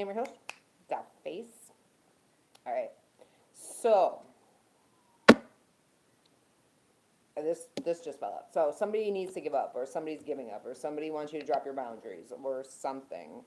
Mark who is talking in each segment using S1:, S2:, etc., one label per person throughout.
S1: am your host, Dot Face. All right. So this just fell out. So somebody needs to give up, or somebody's giving up, or somebody wants you to drop your boundaries, or something.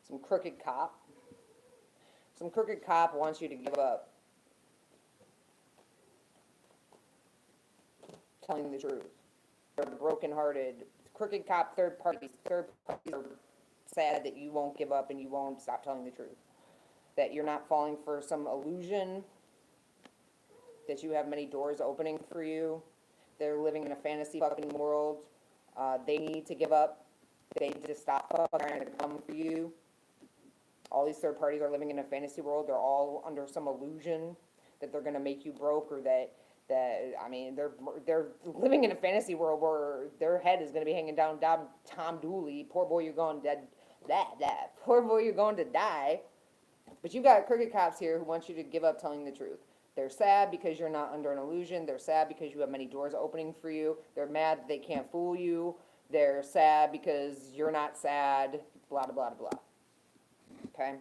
S1: Some crooked cop. Some crooked cop wants you to give up telling the truth. They're brokenhearted. Crooked cop, third parties. Third parties are sad that you won't give up and you won't stop telling the truth. That you're not falling for some illusion, that you have many doors opening for you. They're living in a fantasy fucking world. They need to give up. They need to stop trying to come for you. All these third parties are living in a fantasy world. They're all under some illusion that they're going to make you broke, or that I mean they're living in a fantasy world where their head is going to be hanging down Tom Dooley. Poor boy, you're going dead. That poor boy, you're going to die. But you've got crooked cops here who want you to give up telling the truth. They're sad because you're not under an illusion. They're sad because you have many doors opening for you. They're mad that they can't fool you. They're sad because you're not sad. Blah, blah, blah, blah. Okay?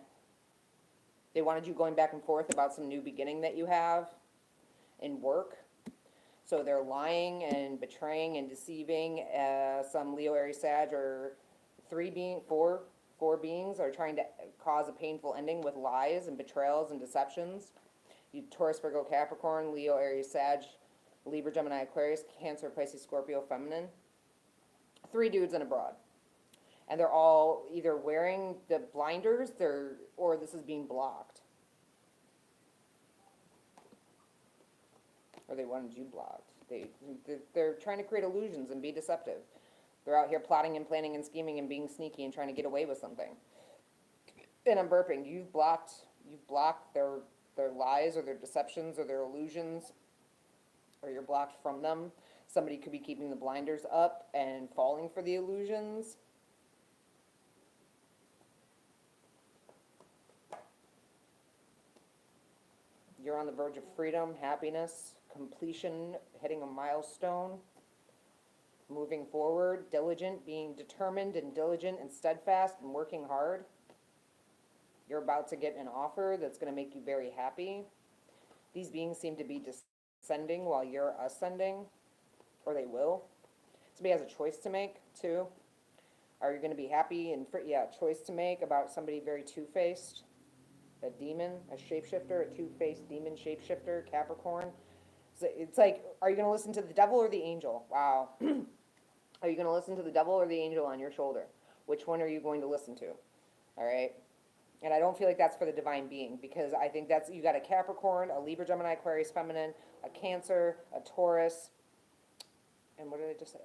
S1: They wanted you going back and forth about some new beginning that you have in work. So they're lying and betraying and deceiving. Some Leo, Aries, Sag, or four beings are trying to cause a painful ending with lies and betrayals and deceptions. You Taurus, Virgo, Capricorn, Leo, Aries, Sag, Libra, Gemini, Aquarius, Cancer, Pisces, Scorpio, Feminine. 3 dudes and a broad. And they're all either wearing the blinders, or this is being blocked. Or they wanted you blocked. They're trying to create illusions and be deceptive. They're out here plotting and planning and scheming and being sneaky and trying to get away with something. And I'm burping. You've blocked their lies or their deceptions or their illusions, or you're blocked from them. Somebody could be keeping the blinders up and falling for the illusions. You're on the verge of freedom, happiness, completion, hitting a milestone, moving forward, diligent, being determined and diligent and steadfast and working hard. You're about to get an offer that's going to make you very happy. These beings seem to be descending while you're ascending, or they will. Somebody has a choice to make, too. Are you going to be happy and choice to make about somebody very two-faced? A demon, a shapeshifter, a two-faced demon shapeshifter, Capricorn. So it's like, are you going to listen to the devil or the angel? Wow. Are you going to listen to the devil or the angel on your shoulder? Which one are you going to listen to? All right? And I don't feel like that's for the divine being, because I think that's, you got a Capricorn, a Libra, Gemini, Aquarius, Feminine, a Cancer, a Taurus, and what did I just,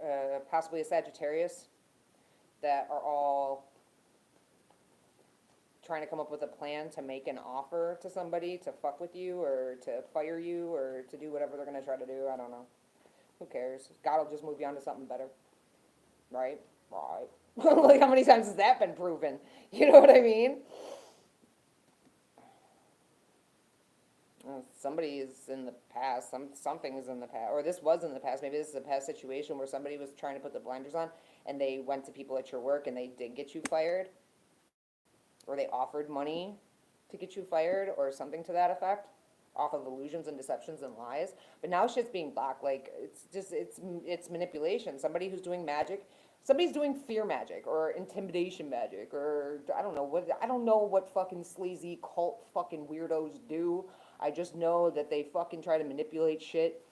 S1: possibly a Sagittarius, that are all trying to come up with a plan to make an offer to somebody to fuck with you or to fire you or to do whatever they're going to try to do. I don't know. Who cares? God will just move you on to something better. Right? Right. Like, how many times has that been proven? You know what I mean? Somebody is in the past, something is in the past, or this was in the past. Maybe this is a past situation where somebody was trying to put the blinders on and they went to people at your work and they did get you fired, or they offered money to get you fired, or something to that effect, off of illusions and deceptions and lies. But now shit's being blocked. Like, it's manipulation. Somebody who's doing magic, somebody's doing fear magic or intimidation magic, or I don't know what fucking sleazy cult fucking weirdos do. I just know that they fucking try to manipulate shit.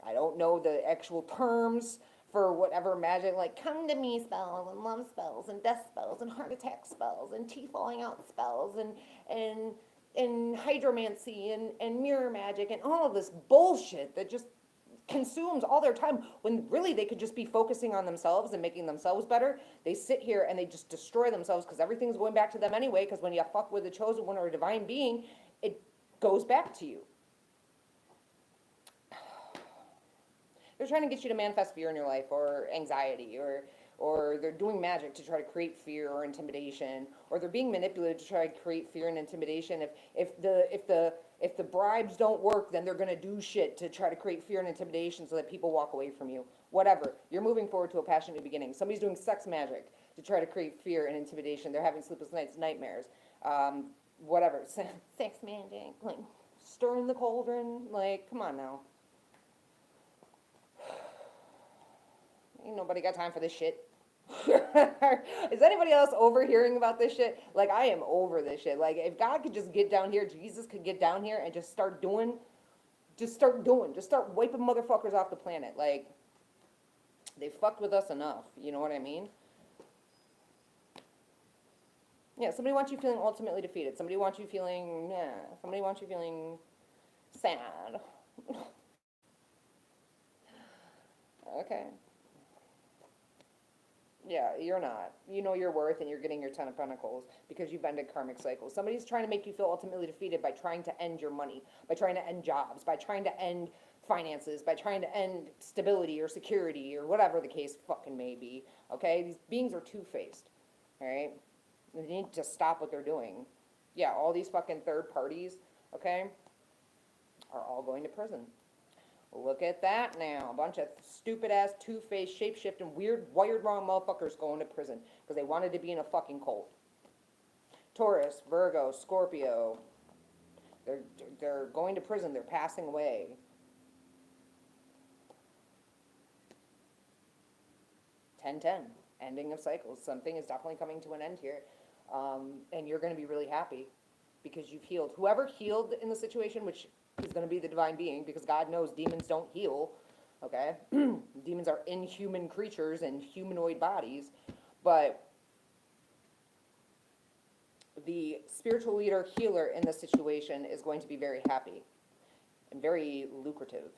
S1: I don't know the actual terms for whatever magic, like come to me spells and love spells and death spells and heart attack spells and teeth falling out spells and hydromancy and mirror magic and all of this bullshit that just consumes all their time, when really they could just be focusing on themselves and making themselves better. They sit here and they just destroy themselves because everything's going back to them anyway, because when you fuck with a chosen one or a divine being, it goes back to you. They're trying to get you to manifest fear in your life, or anxiety, or they're doing magic to try to create fear or intimidation, or they're being manipulated to try to create fear and intimidation. If the bribes don't work, then they're going to do shit to try to create fear and intimidation so that people walk away from you. Whatever. You're moving forward to a passionate new beginning. Somebody's doing sex magic to try to create fear and intimidation. They're having sleepless nights, nightmares, whatever. Sex mandate, like stirring the cauldron. Like, come on now. Ain't nobody got time for this shit. Is anybody else over hearing about this shit? Like, I am over this shit. Like, if God could just get down here, Jesus could get down here and just start doing, just start wiping motherfuckers off the planet. Like, they fucked with us enough. You know what I mean? Yeah, somebody wants you feeling ultimately defeated. Somebody wants you feeling, somebody wants you feeling sad. Okay. Yeah, you're not. You know your worth, and you're getting your 10 of Pentacles because you've ended karmic cycles. Somebody's trying to make you feel ultimately defeated by trying to end your money, by trying to end jobs, by trying to end finances, by trying to end stability or security or whatever the case fucking may be. Okay? These beings are two-faced. All right? They need to stop what they're doing. Yeah, all these fucking third parties, okay, are all going to prison. Look at that now. A bunch of stupid-ass, two-faced, shape-shifting, weird, wired-wrong motherfuckers going to prison because they wanted to be in a fucking cult. Taurus, Virgo, Scorpio, they're going to prison. They're passing away. Ending of cycles. Something is definitely coming to an end here. And you're going to be really happy because you've healed. Whoever healed in the situation, which is going to be the divine being, because God knows demons don't heal, okay? Demons are inhuman creatures in humanoid bodies, but the spiritual leader healer in this situation is going to be very happy and very lucrative,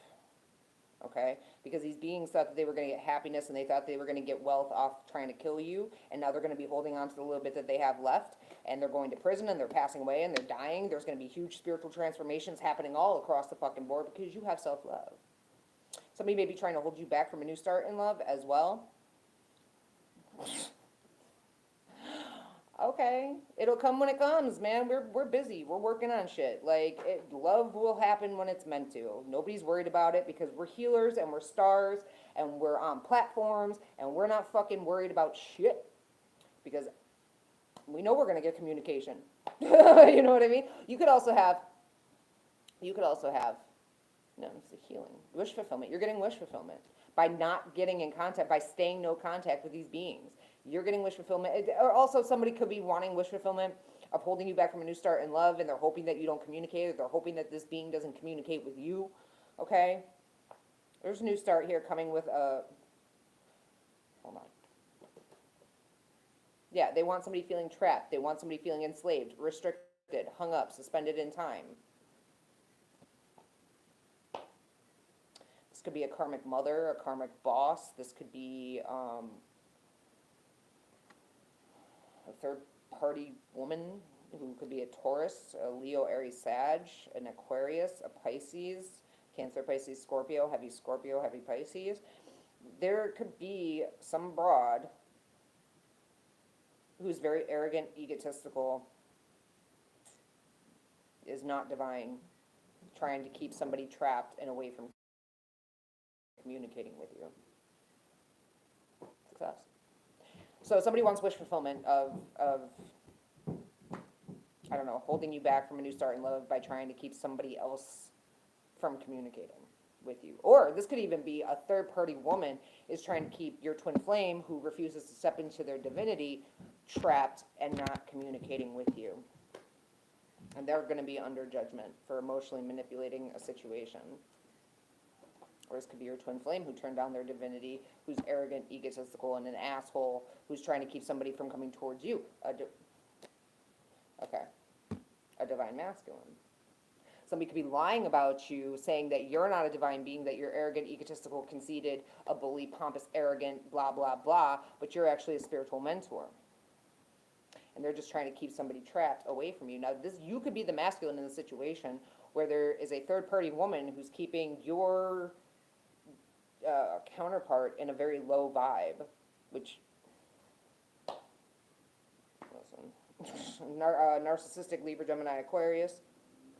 S1: okay? Because these beings thought that they were going to get happiness and they thought they were going to get wealth off trying to kill you, and now they're going to be holding on to the little bit that they have left, and they're going to prison, and they're passing away, and they're dying. There's going to be huge spiritual transformations happening all across the fucking board because you have self-love. Somebody may be trying to hold you back from a new start in love as well. Okay, it'll come when it comes, man. We're busy. We're working on shit. Like, love will happen when it's meant to. Nobody's worried about it because we're healers and we're stars and we're on platforms and we're not fucking worried about shit because we know we're gonna get communication. You know what I mean? You could also have, no, it's a healing, wish fulfillment. You're getting wish fulfillment by not getting in contact, by staying no contact with these beings. You're getting wish fulfillment. Or also somebody could be wanting wish fulfillment of holding you back from a new start in love, and they're hoping that you don't communicate, or they're hoping that this being doesn't communicate with you, okay? There's a new start here coming with a, hold on. Yeah, they want somebody feeling trapped. They want somebody feeling enslaved, restricted, hung up, suspended in time. This could be a karmic mother, a karmic boss. This could be a third-party woman who could be a Taurus, a Leo, Aries, Sag, an Aquarius, a Pisces, Cancer, Pisces, Scorpio, heavy Pisces. There could be some broad who's very arrogant, egotistical, is not divine, trying to keep somebody trapped and away from communicating with you. Success. So somebody wants wish fulfillment of I don't know, holding you back from a new start in love by trying to keep somebody else from communicating with you. Or this could even be a third-party woman is trying to keep your twin flame who refuses to step into their divinity trapped and not communicating with you. And they're going to be under judgment for emotionally manipulating a situation. Or this could be your twin flame who turned down their divinity, who's arrogant, egotistical, and an asshole, who's trying to keep somebody from coming towards you. A divine masculine. Somebody could be lying about you, saying that you're not a divine being, that you're arrogant, egotistical, conceited, a bully, pompous, arrogant, blah, blah, blah, but you're actually a spiritual mentor. And they're just trying to keep somebody trapped away from you. Now, you could be the masculine in the situation where there is a third-party woman who's keeping your counterpart in a very low vibe, which, listen, narcissistic Libra, Gemini, Aquarius,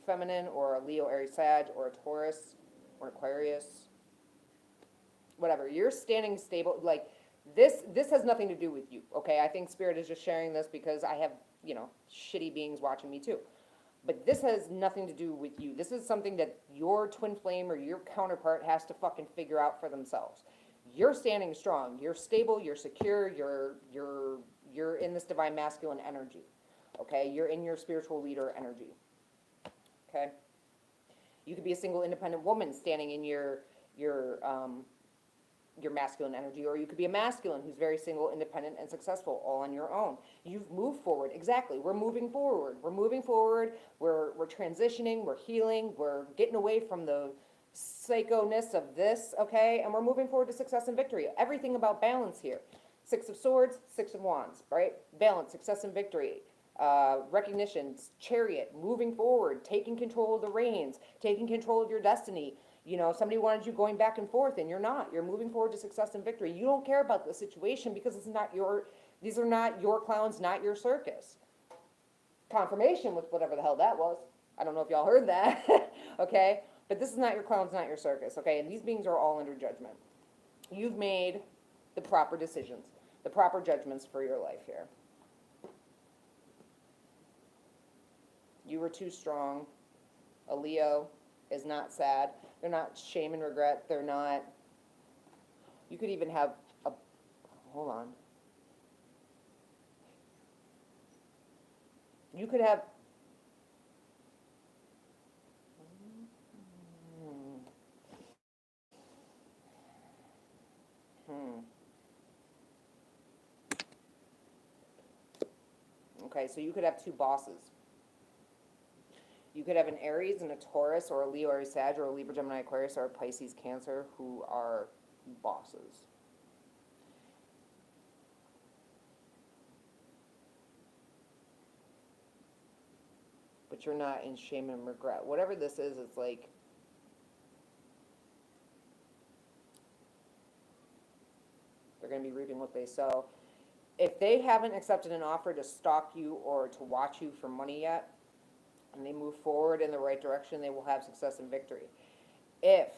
S1: feminine, or a Leo, Aries, Sag, or a Taurus, or an Aquarius, whatever. You're standing stable, like, This has nothing to do with you, okay? I think Spirit is just sharing this because I have, shitty beings watching me too. But this has nothing to do with you. This is something that your twin flame or your counterpart has to fucking figure out for themselves. You're standing strong. You're stable. You're secure. You're in this divine masculine energy. Okay? You're in your spiritual leader energy. Okay? You could be a single independent woman standing in your masculine energy, or you could be a masculine who's very single, independent, and successful, all on your own. You've moved forward. Exactly. We're moving forward. We're moving forward. We're transitioning. We're healing. We're getting away from the psycho-ness of this, okay? And we're moving forward to success and victory. Everything about balance here. Six of Swords, Six of Wands, right? Balance, success, and victory. Recognition, chariot, moving forward, taking control of the reins, taking control of your destiny. Somebody wanted you going back and forth, and you're not. You're moving forward to success and victory. You don't care about the situation because these are not your clowns, not your circus. Confirmation with whatever the hell that was. I don't know if y'all heard that, okay? But this is not your clowns, not your circus, okay? And these beings are all under judgment. You've made the proper decisions, the proper judgments for your life here. You were too strong. A Leo is not sad. They're not shame and regret. They're not. You could even have a. Hold on. You could have. Okay, so you could have two bosses. You could have an Aries and a Taurus, or a Leo, Aries, Sag, or a Libra, Gemini, Aquarius, or a Pisces, Cancer, who are bosses. But you're not in shame and regret. Whatever this is, it's like, they're going to be reaping what they sow. If they haven't accepted an offer to stalk you or to watch you for money yet, and they move forward in the right direction, they will have success and victory. If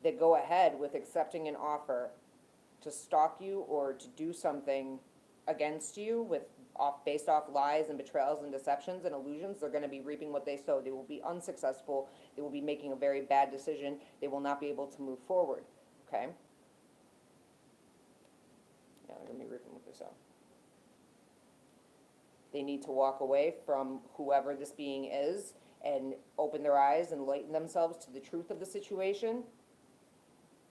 S1: they go ahead with accepting an offer to stalk you or to do something against you based off lies and betrayals and deceptions and illusions, they're going to be reaping what they sow. They will be unsuccessful. They will be making a very bad decision. They will not be able to move forward. Okay? Yeah, they're going to be reaping what they sow. They need to walk away from whoever this being is and open their eyes and lighten themselves to the truth of the situation,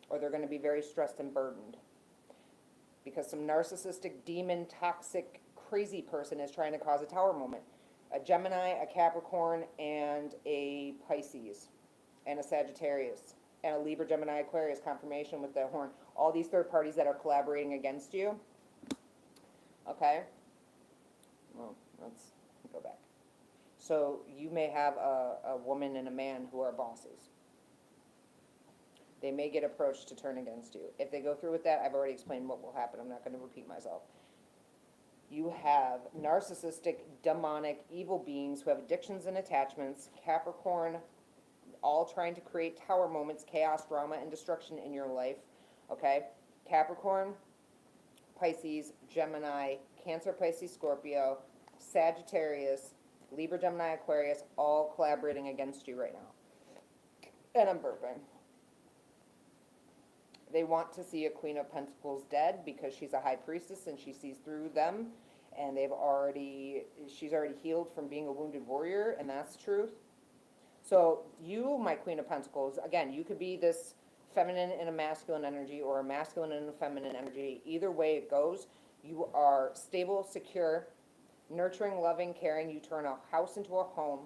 S1: or they're going to be very stressed and burdened. Because some narcissistic, demon, toxic, crazy person is trying to cause a tower moment. A Gemini, a Capricorn, and a Pisces, and a Sagittarius, and a Libra, Gemini, Aquarius, confirmation with the horn. All these third parties that are collaborating against you. Okay? Well, let's go back. So you may have a woman and a man who are bosses. They may get approached to turn against you. If they go through with that, I've already explained what will happen. I'm not going to repeat myself. You have narcissistic, demonic, evil beings who have addictions and attachments, Capricorn, all trying to create tower moments, chaos, drama, and destruction in your life. Okay? Capricorn, Pisces, Gemini, Cancer, Pisces, Scorpio, Sagittarius, Libra, Gemini, Aquarius, all collaborating against you right now. And I'm burping. They want to see a Queen of Pentacles dead because she's a high priestess and she sees through them, and she's already healed from being a wounded warrior, and that's the truth. So you, my Queen of Pentacles, again, you could be this feminine in a masculine energy or a masculine in a feminine energy. Either way it goes, you are stable, secure, nurturing, loving, caring. You turn a house into a home.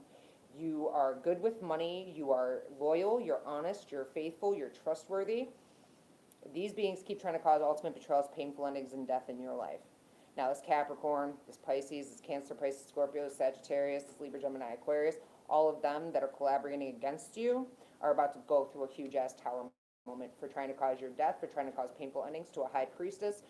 S1: You are good with money. You are loyal. You're honest. You're faithful. You're trustworthy. These beings keep trying to cause ultimate betrayals, painful endings, and death in your life. Now, this Capricorn, this Pisces, this Cancer, Pisces, Scorpio, Sagittarius, this Libra, Gemini, Aquarius, all of them that are collaborating against you are about to go through a huge-ass tower moment for trying to cause your death, for trying to cause painful endings to a high priestess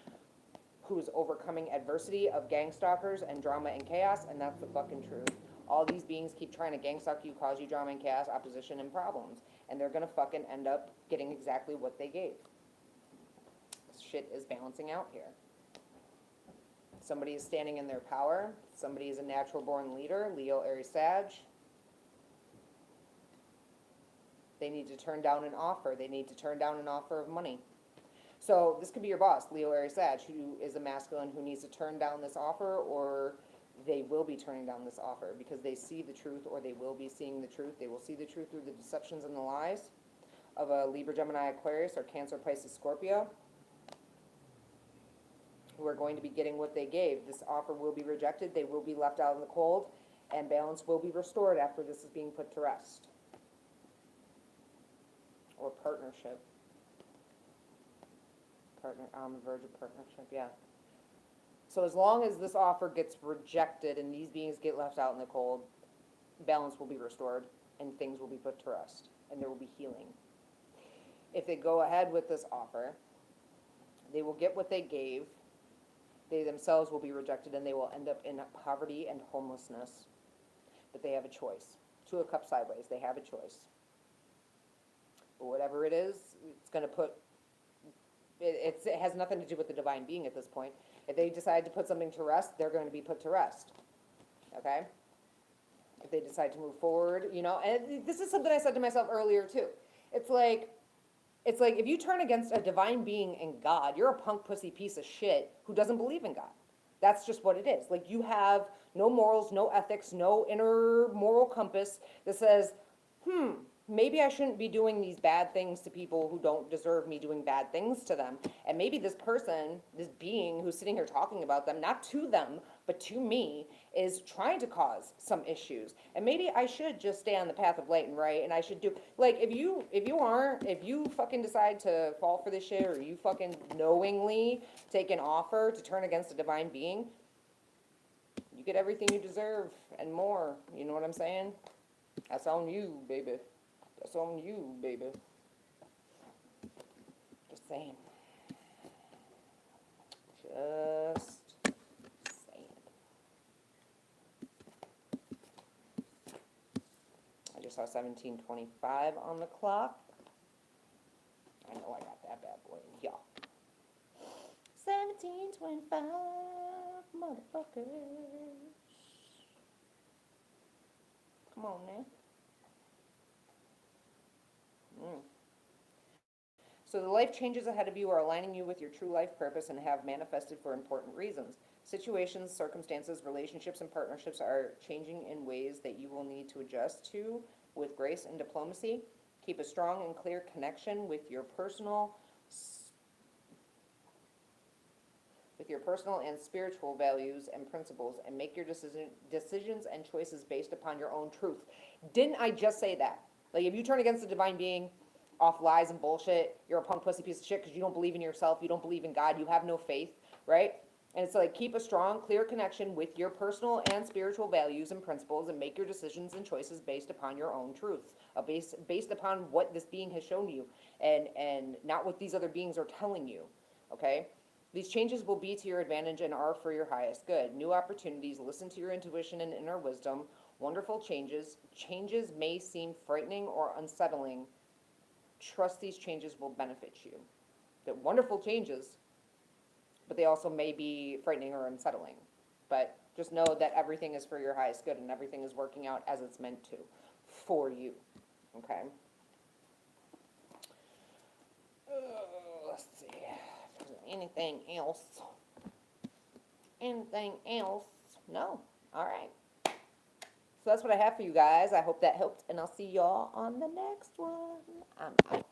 S1: who's overcoming adversity of gang stalkers and drama and chaos, and that's the fucking truth. All these beings keep trying to gang stalk you, cause you drama and chaos, opposition, and problems, and they're going to fucking end up getting exactly what they gave. shit is balancing out here. Somebody is standing in their power. Somebody is a natural born leader, Leo, Aries, Sag. They need to turn down an offer. They need to turn down an offer of money. So this could be your boss, Leo, Aries, Sag, who is a masculine who needs to turn down this offer, or they will be turning down this offer because they see the truth, or they will be seeing the truth. They will see the truth through the deceptions and the lies of a Libra, Gemini, Aquarius, or Cancer, Pisces, Scorpio, who are going to be getting what they gave. This offer will be rejected. They will be left out in the cold, and balance will be restored after this is being put to rest. Or partnership. On the verge of partnership, yeah. So as long as this offer gets rejected and these beings get left out in the cold, balance will be restored and things will be put to rest and there will be healing. If they go ahead with this offer, they will get what they gave. They themselves will be rejected and they will end up in poverty and homelessness. But they have a choice. Two of Cups sideways, they have a choice. But whatever it is, it's going to put, it has nothing to do with the divine being at this point. If they decide to put something to rest, they're going to be put to rest. Okay? If they decide to move forward, you know, and this is something I said to myself earlier too. It's like if you turn against a divine being and God, you're a punk pussy piece of shit who doesn't believe in God. That's just what it is. Like, you have no morals, no ethics, no inner moral compass that says, maybe I shouldn't be doing these bad things to people who don't deserve me doing bad things to them. And maybe this person, this being who's sitting here talking about them, not to them, but to me, is trying to cause some issues. And maybe I should just stay on the path of light and right, and I should do, like, if you fucking decide to fall for this shit, or you fucking knowingly take an offer to turn against a divine being, you get everything you deserve and more. You know what I'm saying? That's on you, baby. That's on you, baby. Just saying. Just saying. I just saw 17:25 on the clock. I know I got that bad boy. Yeah. 17:25, motherfuckers. Come on now. So the life changes ahead of you are aligning you with your true life purpose and have manifested for important reasons. Situations, circumstances, relationships, and partnerships are changing in ways that you will need to adjust to with grace and diplomacy. Keep a strong and clear connection with your personal and spiritual values and principles, and make your decisions and choices based upon your own truth. Didn't I just say that? Like, if you turn against the divine being off lies and bullshit, you're a punk pussy piece of shit because you don't believe in yourself, you don't believe in God, you have no faith, right? And it's like, keep a strong, clear connection with your personal and spiritual values and principles, and make your decisions and choices based upon your own truth, based upon what this being has shown you, and not what these other beings are telling you, okay? These changes will be to your advantage and are for your highest good. New opportunities, listen to your intuition and inner wisdom. Wonderful changes. Changes may seem frightening or unsettling. Trust these changes will benefit you. They're wonderful changes, but they also may be frightening or unsettling. But just know that everything is for your highest good and everything is working out as it's meant to for you. Okay? Let's see. If there's anything else? Anything else? No. All right. So that's what I have for you guys. I hope that helped, and I'll see y'all on the next one. I'm out.